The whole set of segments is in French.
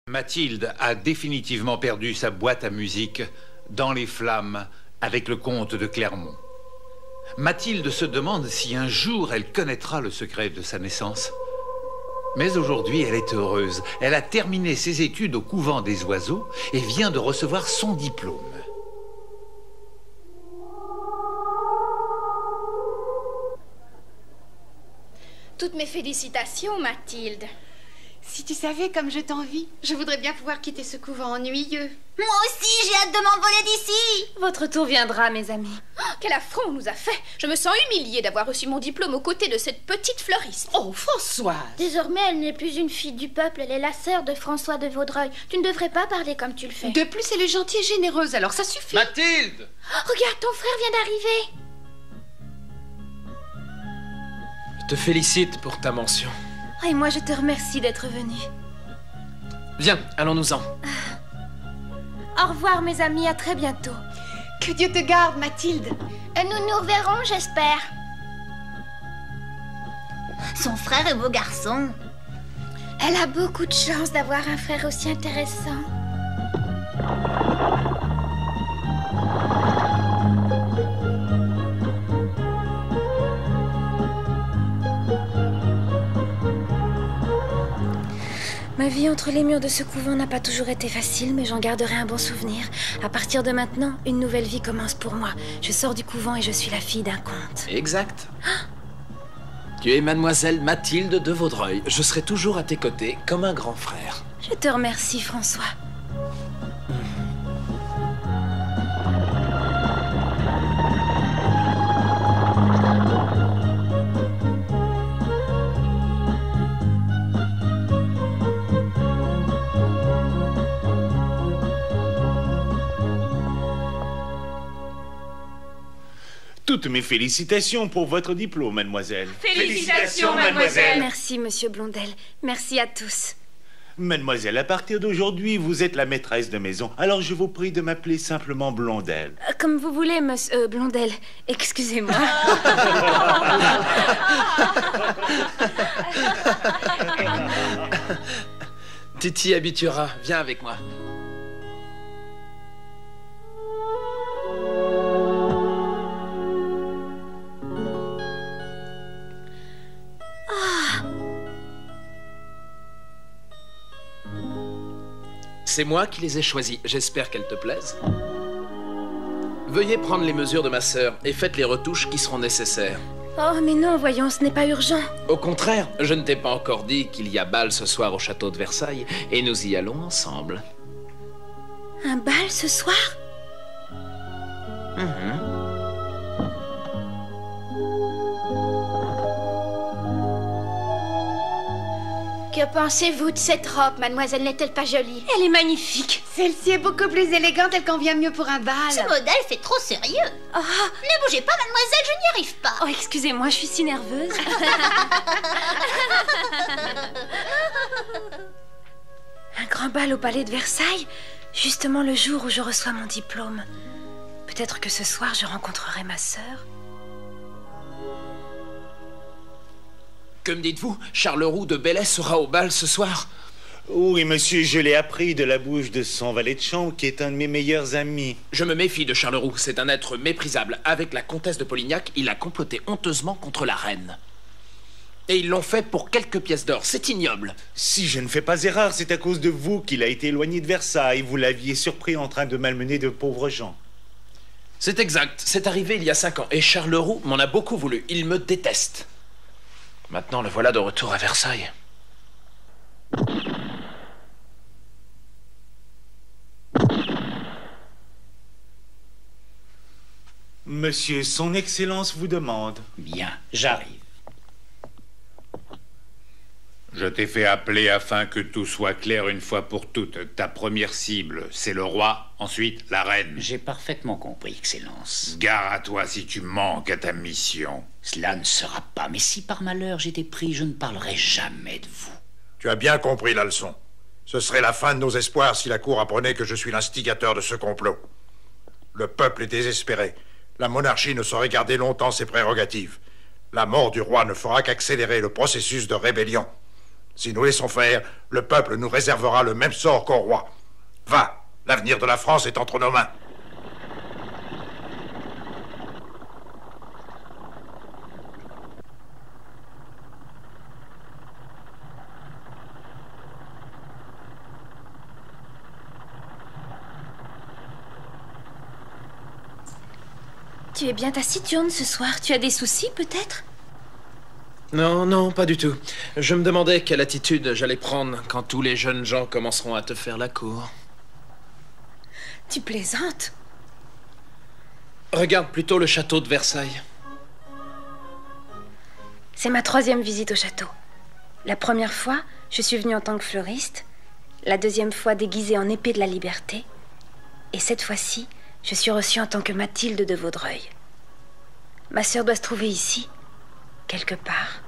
Mathilde a définitivement perdu sa boîte à musique dans les flammes avec le comte de Clermont. Mathilde se demande si un jour elle connaîtra le secret de sa naissance. Mais aujourd'hui, elle est heureuse. Elle a terminé ses études au couvent des oiseaux et vient de recevoir son diplôme. Toutes mes félicitations, Mathilde. Si tu savais comme je t'envie, je voudrais bien pouvoir quitter ce couvent ennuyeux. Moi aussi, j'ai hâte de m'envoler d'ici. Votre tour viendra, mes amis. Oh, quel affront on nous a fait. Je me sens humiliée d'avoir reçu mon diplôme aux côtés de cette petite fleuriste. Oh, Françoise! Désormais, elle n'est plus une fille du peuple, elle est la sœur de François de Vaudreuil. Tu ne devrais pas parler comme tu le fais. De plus, elle est gentille et généreuse, alors ça suffit. Mathilde! Oh, regarde, ton frère vient d'arriver. Je te félicite pour ta mention. Et moi, je te remercie d'être venu. Viens, allons-nous-en. Au revoir, mes amis, à très bientôt. Que Dieu te garde, Mathilde. Nous nous reverrons, j'espère. Son frère est beau garçon. Elle a beaucoup de chance d'avoir un frère aussi intéressant. Ma vie entre les murs de ce couvent n'a pas toujours été facile, mais j'en garderai un bon souvenir. À partir de maintenant, une nouvelle vie commence pour moi. Je sors du couvent et je suis la fille d'un comte. Exact. Tu es mademoiselle Mathilde de Vaudreuil. Je serai toujours à tes côtés, comme un grand frère. Je te remercie, François. Toutes mes félicitations pour votre diplôme, mademoiselle. Félicitations, mademoiselle. Merci, monsieur Blondel. Merci à tous. Mademoiselle, à partir d'aujourd'hui, vous êtes la maîtresse de maison. Alors je vous prie de m'appeler simplement Blondel. Comme vous voulez, monsieur Blondel. Excusez-moi. Tu t'y habitueras. Viens avec moi. C'est moi qui les ai choisis. J'espère qu'elles te plaisent. Veuillez prendre les mesures de ma sœur et faites les retouches qui seront nécessaires. Oh, mais non, voyons, ce n'est pas urgent. Au contraire, je ne t'ai pas encore dit qu'il y a bal ce soir au château de Versailles et nous y allons ensemble. Un bal ce soir? Que pensez-vous de cette robe, mademoiselle? N'est-elle pas jolie? Elle est magnifique. Celle-ci est beaucoup plus élégante, elle convient mieux pour un bal. Ce modèle fait trop sérieux. Oh, Ne bougez pas, mademoiselle, je n'y arrive pas. oh excusez-moi, je suis si nerveuse. Un grand bal au palais de Versailles, justement le jour où je reçois mon diplôme. Peut-être que ce soir, je rencontrerai ma sœur. Que me dites-vous? Charles-Roux de Bellay sera au bal ce soir? Oui, monsieur, je l'ai appris de la bouche de son valet de chambre, qui est un de mes meilleurs amis. Je me méfie de Charles-Roux. C'est un être méprisable. Avec la comtesse de Polignac, il a comploté honteusement contre la reine. Et ils l'ont fait pour quelques pièces d'or. C'est ignoble. Si je ne fais pas erreur, c'est à cause de vous qu'il a été éloigné de Versailles. Vous l'aviez surpris en train de malmener de pauvres gens. C'est exact. C'est arrivé il y a 5 ans. Et Charles-Roux m'en a beaucoup voulu. Il me déteste. Maintenant, le voilà de retour à Versailles. Monsieur, son Excellence vous demande. Bien, j'arrive. Je t'ai fait appeler afin que tout soit clair une fois pour toutes. Ta première cible, c'est le roi, ensuite la reine. J'ai parfaitement compris, Excellence. Gare à toi si tu manques à ta mission. Cela ne sera pas, mais si par malheur j'étais pris, je ne parlerai jamais de vous. Tu as bien compris la leçon. Ce serait la fin de nos espoirs si la cour apprenait que je suis l'instigateur de ce complot. Le peuple est désespéré. La monarchie ne saurait garder longtemps ses prérogatives. La mort du roi ne fera qu'accélérer le processus de rébellion. Si nous laissons faire, le peuple nous réservera le même sort qu'au roi. Va, l'avenir de la France est entre nos mains. Tu es bien taciturne ce soir. Tu as des soucis, peut-être? Non, non, pas du tout. Je me demandais quelle attitude j'allais prendre quand tous les jeunes gens commenceront à te faire la cour. Tu plaisantes? Regarde plutôt le château de Versailles. C'est ma 3e visite au château. La première fois, je suis venue en tant que fleuriste. La 2e fois, déguisée en épée de la liberté. Et cette fois-ci, je suis reçue en tant que Mathilde de Vaudreuil. Ma sœur doit se trouver ici, quelque part.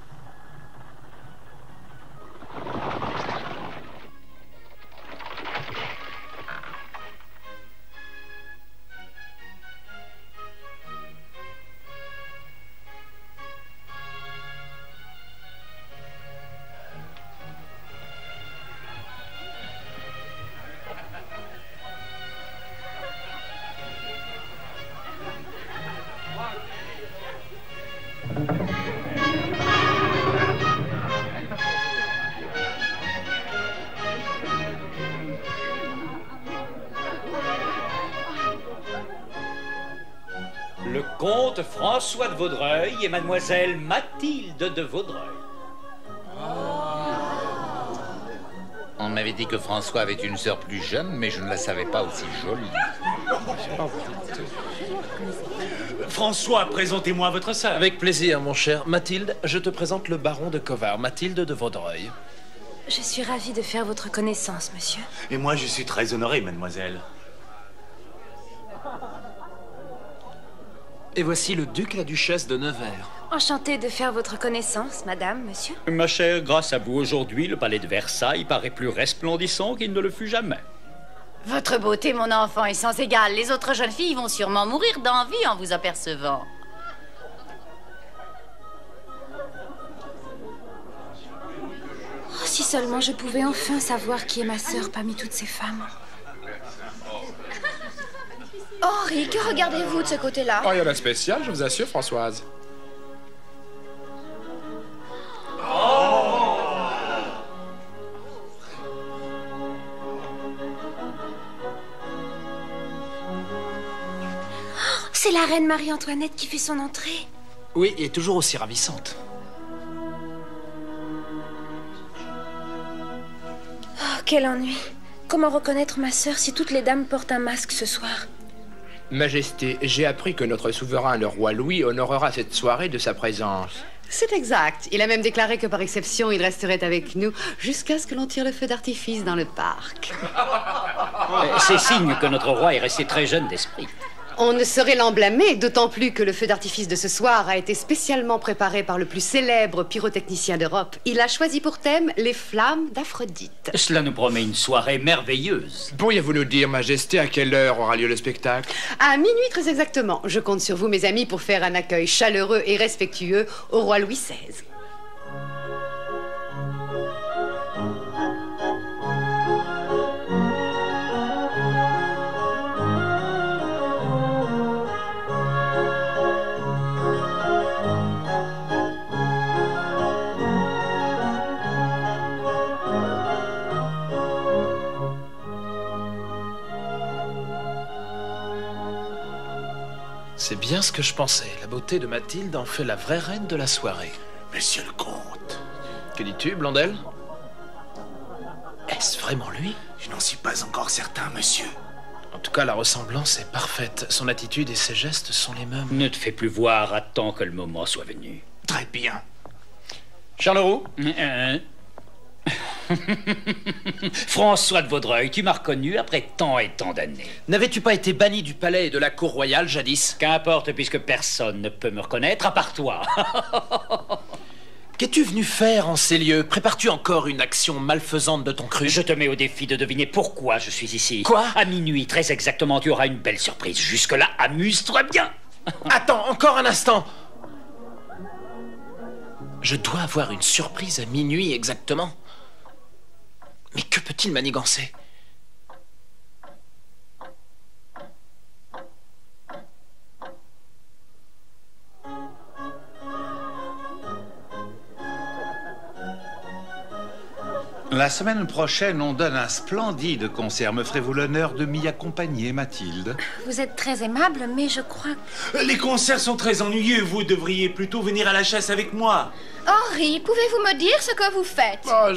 Le comte François de Vaudreuil et mademoiselle Mathilde de Vaudreuil. On m'avait dit que François avait une sœur plus jeune, mais je ne la savais pas aussi jolie. François, présentez-moi votre sœur. Avec plaisir, mon cher. Mathilde, je te présente le baron de Covard, Mathilde de Vaudreuil. Je suis ravie de faire votre connaissance, monsieur. Et moi, je suis très honoré, mademoiselle. Et voici le duc et la duchesse de Nevers. Enchantée de faire votre connaissance, madame, monsieur. Ma chère, grâce à vous, aujourd'hui, le palais de Versailles paraît plus resplendissant qu'il ne le fut jamais. Votre beauté, mon enfant, est sans égale. Les autres jeunes filles vont sûrement mourir d'envie en vous apercevant. Oh, si seulement je pouvais enfin savoir qui est ma sœur parmi toutes ces femmes. Henri, que regardez-vous de ce côté-là? Oh, il y en a spécial, je vous assure, Françoise. C'est la reine Marie-Antoinette qui fait son entrée. Oui, et toujours aussi ravissante. Oh, quel ennui. Comment reconnaître ma sœur si toutes les dames portent un masque ce soir? Majesté, j'ai appris que notre souverain, le roi Louis, honorera cette soirée de sa présence. C'est exact. Il a même déclaré que par exception, il resterait avec nous jusqu'à ce que l'on tire le feu d'artifice dans le parc. C'est signe que notre roi est resté très jeune d'esprit. On ne saurait l'en blâmer, d'autant plus que le feu d'artifice de ce soir a été spécialement préparé par le plus célèbre pyrotechnicien d'Europe. Il a choisi pour thème les flammes d'Aphrodite. Cela nous promet une soirée merveilleuse. Pourriez-vous nous dire, Majesté, à quelle heure aura lieu le spectacle? À minuit très exactement. Je compte sur vous, mes amis, pour faire un accueil chaleureux et respectueux au roi Louis XVI. C'est bien ce que je pensais. La beauté de Mathilde en fait la vraie reine de la soirée. Monsieur le comte. Que dis-tu, Blondel? Est-ce vraiment lui? Je n'en suis pas encore certain, monsieur. En tout cas, la ressemblance est parfaite. Son attitude et ses gestes sont les mêmes. Ne te fais plus voir, attends que le moment soit venu. Très bien. Charleroux? François de Vaudreuil, tu m'as reconnu après tant et tant d'années. N'avais-tu pas été banni du palais et de la cour royale jadis? Qu'importe, puisque personne ne peut me reconnaître à part toi. Qu'es-tu venu faire en ces lieux? Prépares-tu encore une action malfaisante de ton cru? Je te mets au défi de deviner pourquoi je suis ici. Quoi? À minuit, très exactement, tu auras une belle surprise. Jusque-là, amuse-toi bien. Attends, encore un instant. Je dois avoir une surprise à minuit exactement. Mais que peut-il manigancer? La semaine prochaine, on donne un splendide concert. Me ferez-vous l'honneur de m'y accompagner, Mathilde? Vous êtes très aimable, mais je crois... Les concerts sont très ennuyeux. Vous devriez plutôt venir à la chasse avec moi. Henri, pouvez-vous me dire ce que vous faites? Oh,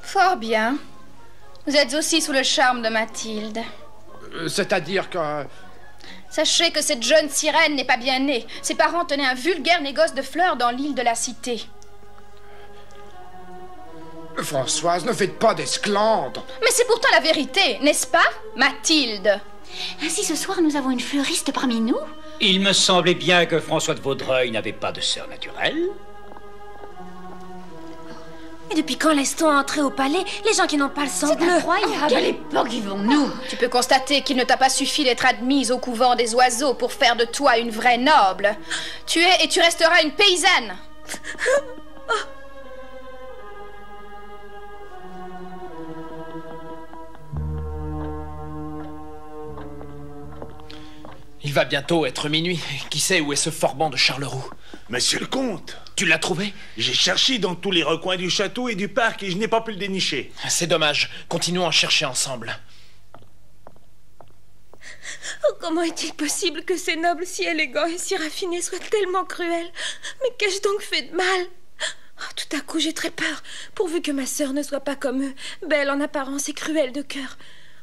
Fort bien. Vous êtes aussi sous le charme de Mathilde. C'est-à-dire que... Sachez que cette jeune sirène n'est pas bien née. Ses parents tenaient un vulgaire négoce de fleurs dans l'île de la Cité. Françoise, ne faites pas d'esclandre. Mais c'est pourtant la vérité, n'est-ce pas, Mathilde? Ainsi, ce soir, nous avons une fleuriste parmi nous? Il me semblait bien que François de Vaudreuil n'avait pas de sœur naturelle. Mais depuis quand laisse-t-on entrer au palais les gens qui n'ont pas le sang bleu? Incroyable. Quelle époque vivons-nous? Tu peux constater qu'il ne t'a pas suffi d'être admise au couvent des oiseaux pour faire de toi une vraie noble. Tu es et tu resteras une paysanne. Il va bientôt être minuit. Qui sait où est ce forban de Charleroux? Monsieur le comte, Tu l'as trouvé? j'ai cherché dans tous les recoins du château et du parc et je n'ai pas pu le dénicher. C'est dommage. Continuons à chercher ensemble. Oh, comment est-il possible que ces nobles si élégants et si raffinés soient tellement cruels? Mais qu'ai-je donc fait de mal? Oh, tout à coup, j'ai très peur, pourvu que ma sœur ne soit pas comme eux, belle en apparence et cruelle de cœur.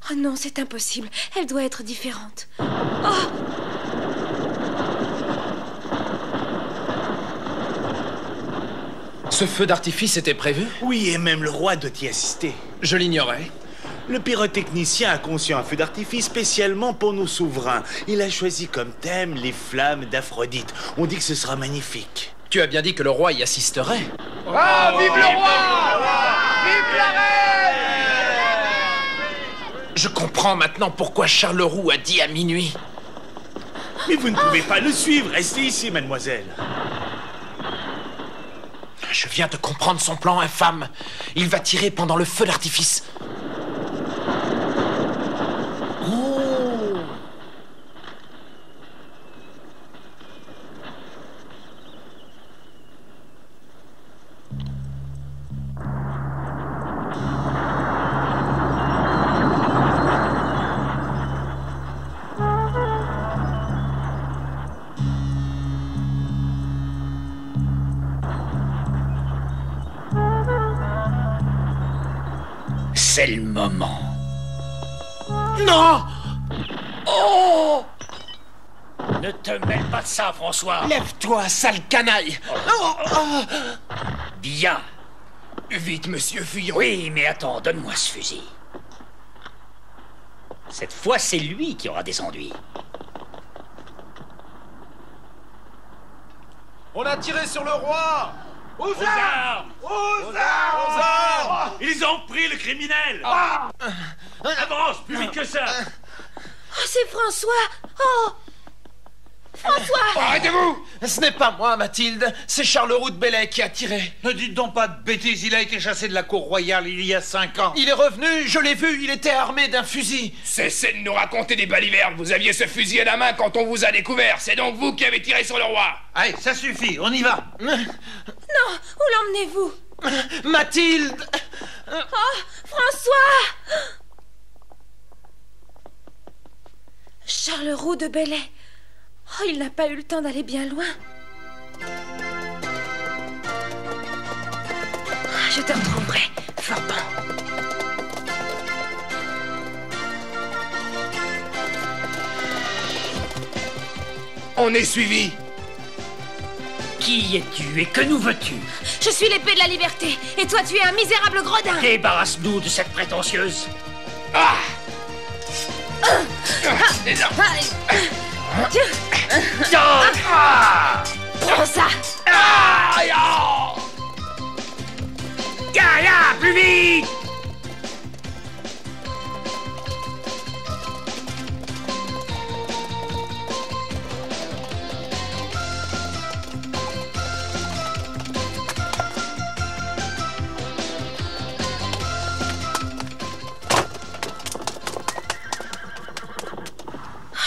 Oh non, c'est impossible, elle doit être différente. Oh! Ce feu d'artifice était prévu? Oui, et même le roi doit y assister. Je l'ignorais. Le pyrotechnicien a conçu un feu d'artifice spécialement pour nos souverains. Il a choisi comme thème les flammes d'Aphrodite. On dit que ce sera magnifique. Tu as bien dit que le roi y assisterait. Ah, vive le roi! Vive la reine! Je comprends maintenant pourquoi Charleroux a dit à minuit. Mais vous ne pouvez pas le suivre. Restez ici, mademoiselle. Je viens de comprendre son plan infâme. Il va tirer pendant le feu d'artifice. C'est le moment. Non! Oh! Ne te mêle pas de ça, François. Lève-toi, sale canaille! Bien. Vite, monsieur, fuyons. Oui, mais attends, donne-moi ce fusil. Cette fois, c'est lui qui aura des ennuis. On a tiré sur le roi! Aux armes! Aux armes! Ils ont pris le criminel! Avance, plus vite que ça! Oh, c'est François! Oh! François! Arrêtez-vous! Ce n'est pas moi, Mathilde. C'est Charleroux de Bellay qui a tiré. Ne dites donc pas de bêtises, il a été chassé de la cour royale il y a 5 ans. Il est revenu, je l'ai vu, il était armé d'un fusil. Cessez de nous raconter des balivernes. Vous aviez ce fusil à la main quand on vous a découvert. C'est donc vous qui avez tiré sur le roi. Allez, ça suffit, on y va. Non! Où l'emmenez-vous? Mathilde! Oh! François! Charleroux de Bellay. Oh, il n'a pas eu le temps d'aller bien loin. Je te retrouverai, Forban. On est suivi. Qui es-tu et que nous veux-tu? Je suis l'épée de la liberté, et toi tu es un misérable gredin. Débarrasse-nous de cette prétentieuse. Ah! Prends ça. Gaïa, plus vite!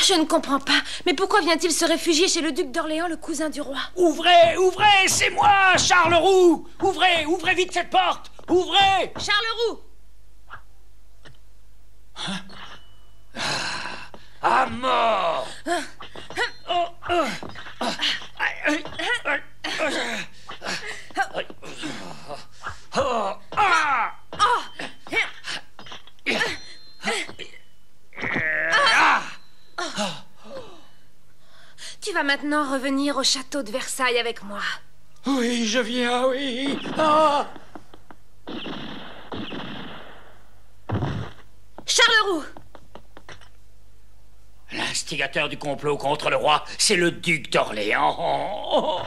Je ne comprends pas. Mais pourquoi vient-il se réfugier chez le duc d'Orléans, le cousin du roi? Ouvrez, ouvrez, c'est moi, Charles-Roux. Ouvrez, ouvrez vite cette porte. Ouvrez. Charles-Roux. À mort. Tu vas maintenant revenir au château de Versailles avec moi. Oui, je viens, oui. Ah. Charles-Roux! L'instigateur du complot contre le roi, c'est le duc d'Orléans.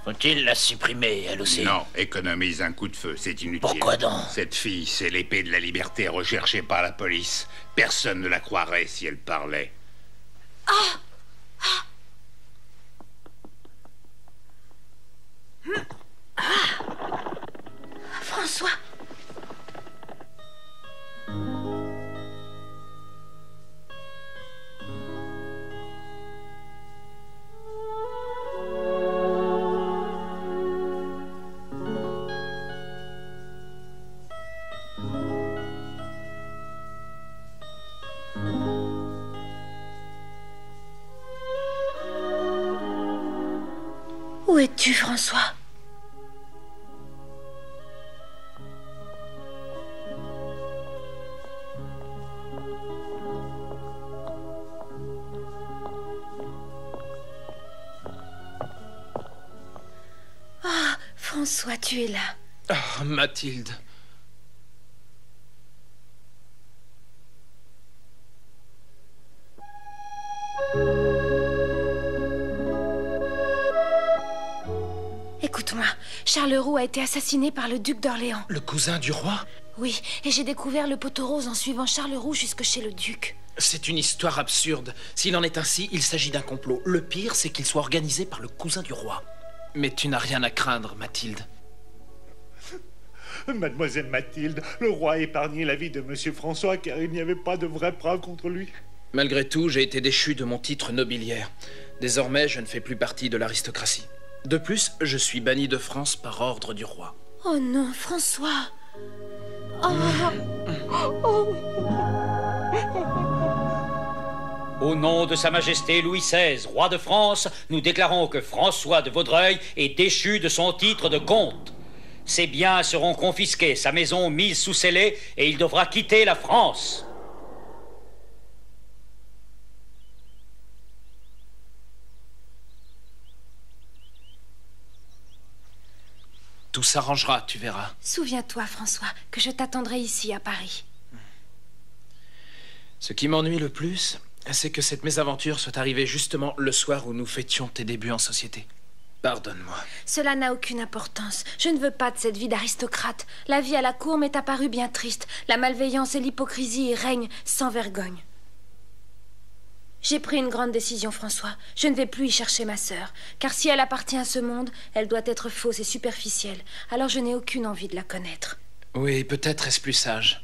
Faut-il la supprimer, elle aussi? Non, économise un coup de feu, c'est inutile. Pourquoi donc? Cette fille, c'est l'épée de la liberté recherchée par la police. Personne ne la croirait si elle parlait. François! Où es-tu, François? Ah, François, tu es là. Oh, Mathilde. Écoute-moi, Charles-Roux a été assassiné par le duc d'Orléans. Le cousin du roi? Oui, et j'ai découvert le poteau rose en suivant Charles-Roux jusque chez le duc. C'est une histoire absurde. S'il en est ainsi, il s'agit d'un complot. Le pire, c'est qu'il soit organisé par le cousin du roi. Mais tu n'as rien à craindre, Mathilde. Mademoiselle Mathilde, le roi a épargné la vie de Monsieur François car il n'y avait pas de vraies preuves contre lui. Malgré tout, j'ai été déchu de mon titre nobiliaire. Désormais, je ne fais plus partie de l'aristocratie. De plus, je suis banni de France par ordre du roi. Oh non, François. Au nom de Sa Majesté Louis XVI, roi de France, nous déclarons que François de Vaudreuil est déchu de son titre de comte. Ses biens seront confisqués, sa maison mise sous scellé, et il devra quitter la France. Tout s'arrangera, tu verras. Souviens-toi, François, que je t'attendrai ici à Paris. Ce qui m'ennuie le plus, c'est que cette mésaventure soit arrivée justement le soir où nous fêtions tes débuts en société. Pardonne-moi. Cela n'a aucune importance. Je ne veux pas de cette vie d'aristocrate. La vie à la cour m'est apparue bien triste. La malveillance et l'hypocrisie y règnent sans vergogne. J'ai pris une grande décision, François. Je ne vais plus y chercher ma sœur. Car si elle appartient à ce monde, elle doit être fausse et superficielle. Alors je n'ai aucune envie de la connaître. Oui, peut-être est-ce plus sage.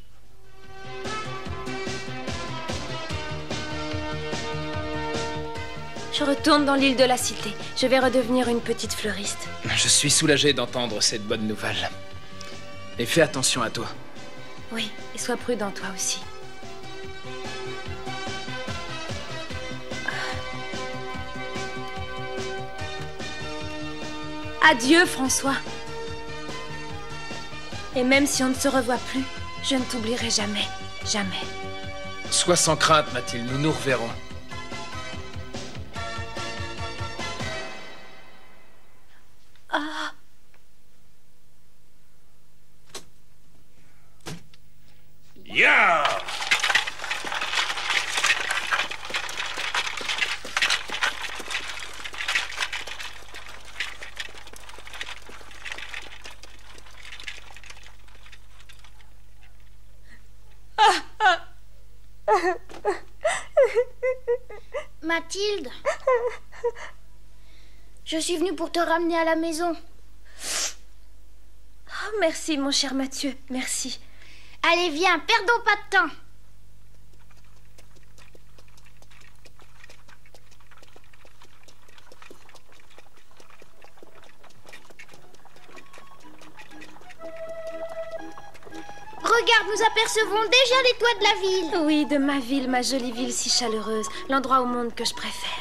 Je retourne dans l'île de la Cité. Je vais redevenir une petite fleuriste. Je suis soulagé d'entendre cette bonne nouvelle. Et fais attention à toi. Oui, et sois prudent toi aussi. Adieu, François. Et même si on ne se revoit plus, je ne t'oublierai jamais. Jamais. Sois sans crainte, Mathilde, nous nous reverrons. Ah. Yeah! Mathilde, je suis venue pour te ramener à la maison. Oh, merci, mon cher Mathieu, merci. Allez, viens, perdons pas de temps. Regarde, nous apercevons déjà les toits de la ville. Oui, de ma ville, ma jolie ville si chaleureuse. L'endroit au monde que je préfère.